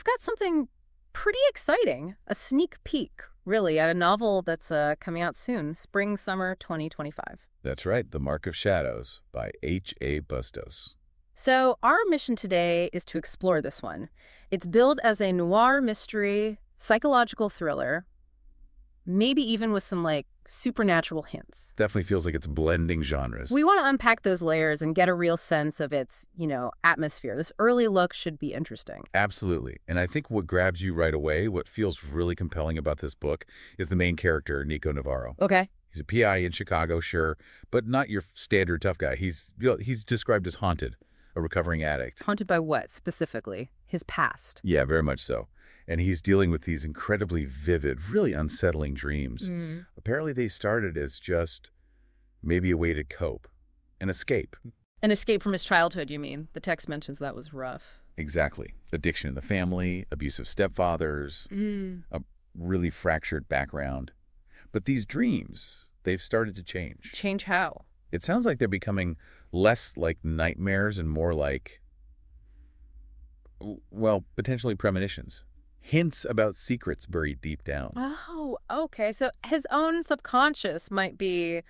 I've got something pretty exciting, a sneak peek, really, at a novel that's coming out soon, spring, summer 2025. That's right, The Mark of Shadows by H A Bustos. So our mission today is to explore this one. It's billed as a noir mystery, psychological thriller, maybe even with some, supernatural hints. Definitely feels like it's blending genres. We want to unpack those layers and get a real sense of its, atmosphere. This early look should be interesting. Absolutely. And I think what grabs you right away, what feels really compelling about this book, is the main character, Nico Navarro. Okay. He's a PI in Chicago, sure, but not your standard tough guy. He's described as haunted, a recovering addict. Haunted by what, specifically? His past. Yeah, very much so. And he's dealing with these incredibly vivid, really unsettling dreams. Apparently they started as just maybe a way to cope, an escape. An escape from his childhood, you mean? The text mentions that was rough. Exactly. Addiction in the family, abusive stepfathers, a really fractured background. But these dreams, they've started to change. Change how? It sounds like they're becoming less like nightmares and more like, well, potentially premonitions. Hints about secrets buried deep down. Oh, okay. So his own subconscious might be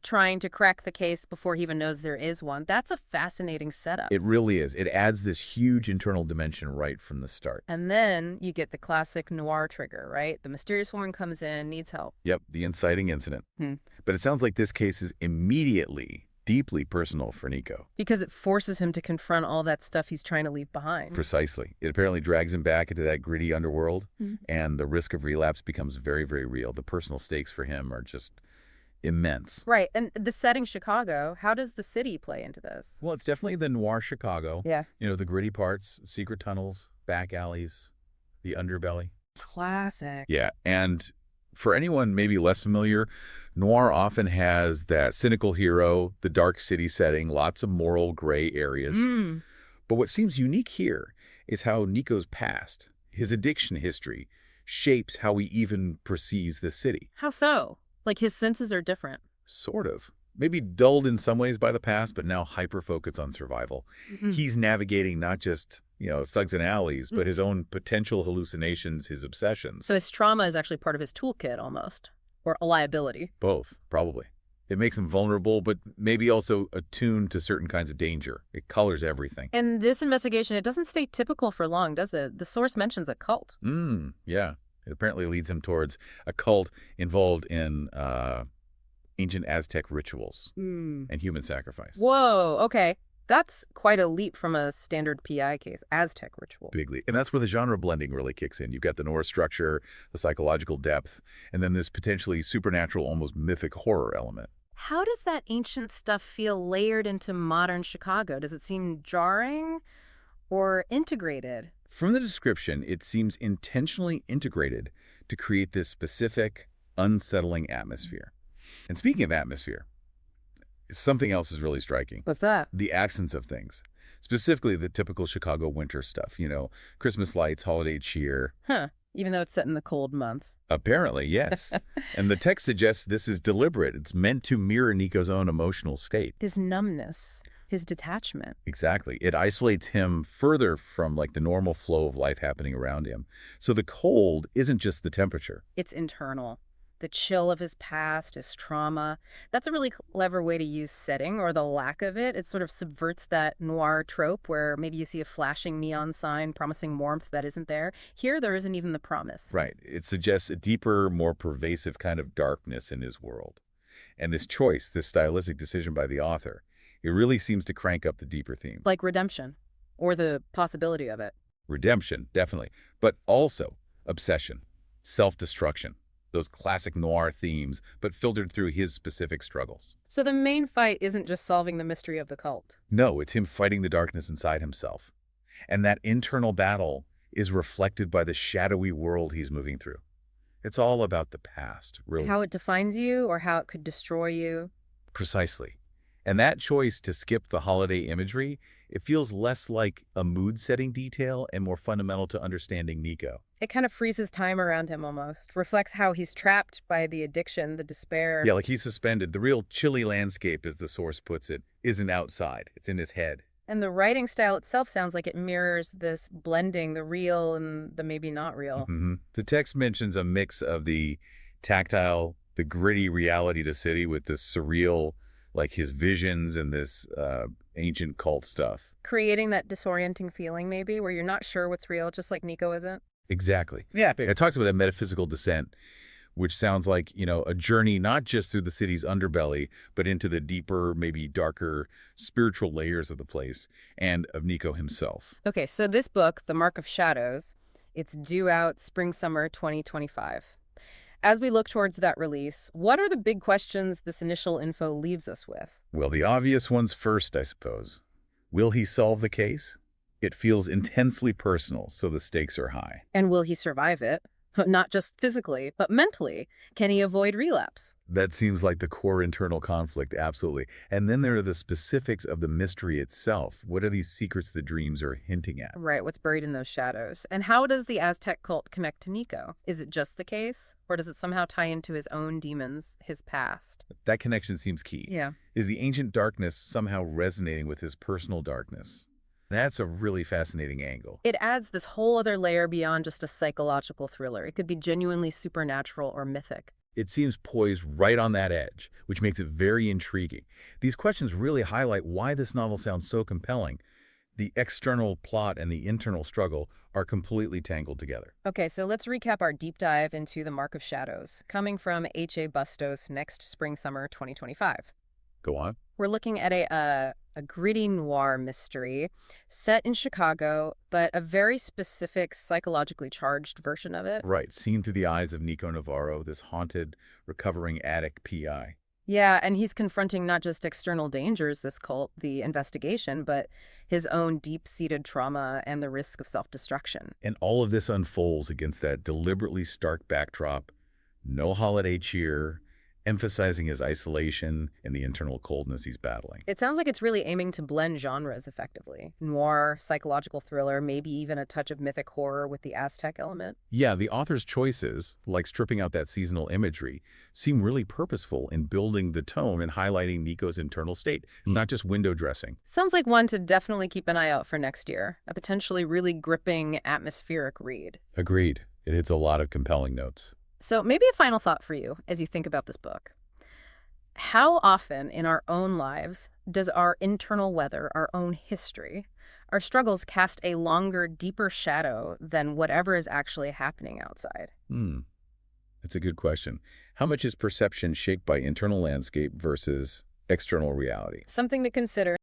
trying to crack the case before he even knows there is one. That's a fascinating setup. It really is. It adds this huge internal dimension right from the start. And then you get the classic noir trigger, right? The mysterious woman comes in, needs help. Yep, the inciting incident. Hmm. But it sounds like this case is immediately deeply personal for Nico. Because it forces him to confront all that stuff he's trying to leave behind. Precisely. It apparently drags him back into that gritty underworld, and the risk of relapse becomes very, very real. The personal stakes for him are just immense. Right. And the setting, Chicago, how does the city play into this? Well, it's definitely the noir Chicago. Yeah. You know, the gritty parts, secret tunnels, back alleys, the underbelly. Classic. Yeah, and for anyone maybe less familiar, noir often has that cynical hero, the dark city setting, lots of moral gray areas. But what seems unique here is how Nico's past, his addiction history, shapes how he even perceives the city. How so? His senses are different. Sort of. Maybe dulled in some ways by the past, but now hyper-focused on survival. He's navigating not just, thugs and alleys, but his own potential hallucinations, his obsessions. So his trauma is actually part of his toolkit almost, or a liability. Both, probably. It makes him vulnerable, but maybe also attuned to certain kinds of danger. It colors everything. And this investigation, it doesn't stay typical for long, does it? The source mentions a cult. Yeah. It apparently leads him towards a cult involved in ancient Aztec rituals and human sacrifice. Whoa, okay. That's quite a leap from a standard PI case, Aztec ritual. Big leap. And that's where the genre blending really kicks in. You've got the Norse structure, the psychological depth, and then this potentially supernatural, almost mythic horror element. How does that ancient stuff feel layered into modern Chicago? Does it seem jarring or integrated? From the description, it seems intentionally integrated to create this specific, unsettling atmosphere. And speaking of atmosphere, something else is really striking. What's that? The accents of things. Specifically, the typical Chicago winter stuff, Christmas lights, holiday cheer. Huh. Even though it's set in the cold months. Apparently, yes. And the text suggests this is deliberate. It's meant to mirror Nico's own emotional state. His numbness, his detachment. Exactly. It isolates him further from the normal flow of life happening around him. So the cold isn't just the temperature. It's internal. The chill of his past, his trauma. That's a really clever way to use setting, or the lack of it. It sort of subverts that noir trope where maybe you see a flashing neon sign promising warmth that isn't there. Here, there isn't even the promise. Right. It suggests a deeper, more pervasive kind of darkness in his world. And this choice, this stylistic decision by the author, it really seems to crank up the deeper theme. Like redemption, or the possibility of it. Redemption, definitely. But also obsession, self-destruction. Those classic noir themes, but filtered through his specific struggles. So the main fight isn't just solving the mystery of the cult. No, it's him fighting the darkness inside himself. And that internal battle is reflected by the shadowy world he's moving through. It's all about the past, really. How it defines you, or how it could destroy you. Precisely. And that choice to skip the holiday imagery, it feels less like a mood-setting detail and more fundamental to understanding Nico. It kind of freezes time around him almost, reflects how he's trapped by the addiction, the despair. Yeah, like he's suspended. The real chilly landscape, as the source puts it, isn't outside. It's in his head. And the writing style itself sounds like it mirrors this blending the real and the maybe not real. The text mentions a mix of the tactile, the gritty reality to city with the surreal, like his visions and this ancient cult stuff. Creating that disorienting feeling, maybe, where you're not sure what's real, just like Nico isn't. Exactly. Yeah. It talks about a metaphysical descent, which sounds like, a journey not just through the city's underbelly, but into the deeper, maybe darker spiritual layers of the place and of Nico himself. Okay, so this book, The Mark of Shadows, it's due out spring-summer 2025. As we look towards that release, what are the big questions this initial info leaves us with? Well, the obvious ones first, I suppose. Will he solve the case? It feels intensely personal, so the stakes are high. And will he survive it? Not just physically, but mentally. Can he avoid relapse? That seems like the core internal conflict, absolutely. And then there are the specifics of the mystery itself. What are these secrets the dreams are hinting at? Right, what's buried in those shadows? And how does the Aztec cult connect to Nico? Is it just the case? Or does it somehow tie into his own demons, his past? That connection seems key. Yeah. Is the ancient darkness somehow resonating with his personal darkness? That's a really fascinating angle. It adds this whole other layer beyond just a psychological thriller. It could be genuinely supernatural or mythic. It seems poised right on that edge, which makes it very intriguing. These questions really highlight why this novel sounds so compelling. The external plot and the internal struggle are completely tangled together. Okay, so let's recap our deep dive into The Mark of Shadows, coming from H A Bustos next spring-summer 2025. Go on. We're looking at a gritty noir mystery set in Chicago, but a very specific psychologically charged version of it. Right, seen through the eyes of Nico Navarro, this haunted, recovering addict PI. Yeah, and he's confronting not just external dangers, this cult, the investigation, but his own deep-seated trauma and the risk of self-destruction. And all of this unfolds against that deliberately stark backdrop, no holiday cheer, emphasizing his isolation and the internal coldness he's battling. It sounds like it's really aiming to blend genres effectively. Noir, psychological thriller, maybe even a touch of mythic horror with the Aztec element. Yeah, the author's choices, like stripping out that seasonal imagery, seem really purposeful in building the tone and highlighting Nico's internal state. It's not just window dressing. Sounds like one to definitely keep an eye out for next year. A potentially really gripping, atmospheric read. Agreed. It hits a lot of compelling notes. So maybe a final thought for you as you think about this book. How often in our own lives does our internal weather, our own history, our struggles cast a longer, deeper shadow than whatever is actually happening outside? That's a good question. How much is perception shaped by internal landscape versus external reality? Something to consider.